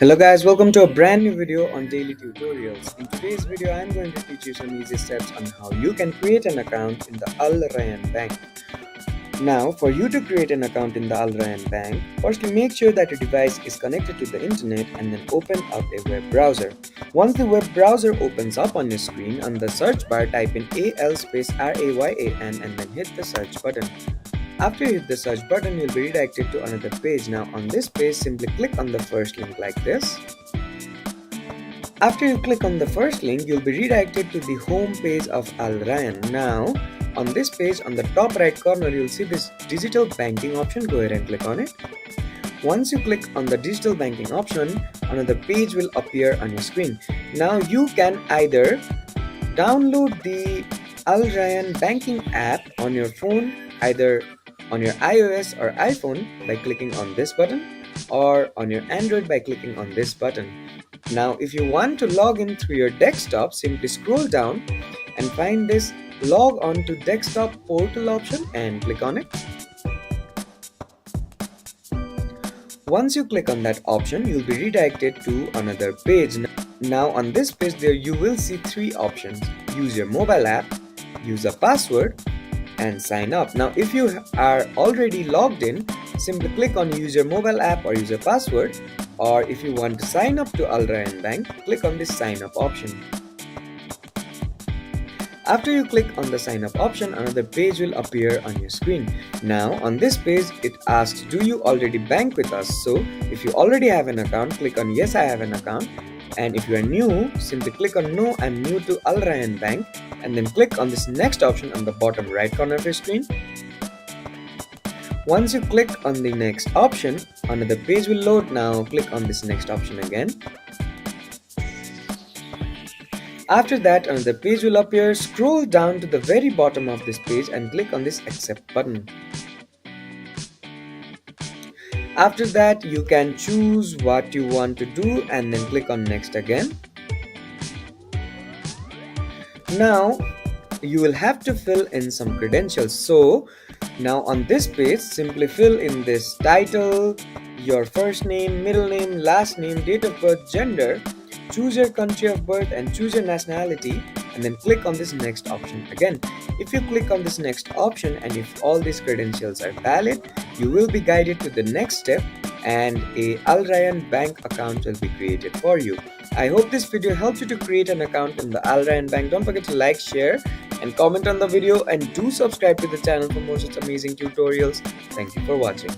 Hello guys, welcome to a brand new video on daily tutorials. In today's video, I'm going to teach you some easy steps on how you can create an account in the Al Rayan Bank. Now, for you to create an account in the Al Rayan Bank, firstly make sure that your device is connected to the internet and then open up a web browser. Once the web browser opens up on your screen, on the search bar type in AL space RAYAN and then hit the search button. After you hit the search button, you'll be redirected to another page. Now on this page, simply click on the first link like this. After you click on the first link, you'll be redirected to the home page of Al Rayan. Now on this page, on the top right corner, you'll see this digital banking option. Go ahead and click on it. Once you click on the digital banking option, another page will appear on your screen. Now you can either download the Al Rayan banking app on your phone, either on your iOS or iPhone by clicking on this button, or on your Android by clicking on this button. Now, if you want to log in through your desktop, simply scroll down and find this log on to desktop portal option and click on it. Once you click on that option, you'll be redirected to another page. Now on this page there you will see three options: use your mobile app, use a password, and sign up. Now if you are already logged in, simply click on use your mobile app or use your password, or if you want to sign up to Al Rayan Bank, click on this sign up option. After you click on the sign up option, another page will appear on your screen. Now on this page it asks, do you already bank with us? So if you already have an account, click on yes, I have an account. And if you are new, simply click on no, I'm new to Al Rayan Bank, and then click on this next option on the bottom right corner of your screen. Once you click on the next option, another page will load. Now click on this next option again. After that, another page will appear. Scroll down to the very bottom of this page and click on this accept button. After that, you can choose what you want to do and then click on next again. Now you will have to fill in some credentials. So now on this page, simply fill in this title, your first name, middle name, last name, date of birth, gender, choose your country of birth and choose your nationality, and then click on this next option again. If you click on this next option and if all these credentials are valid, you will be guided to the next step and a Al Rayan Bank account will be created for you. I hope this video helped you to create an account in the Al Rayan Bank. Don't forget to like, share and comment on the video, and do subscribe to the channel for more such amazing tutorials. Thank you for watching.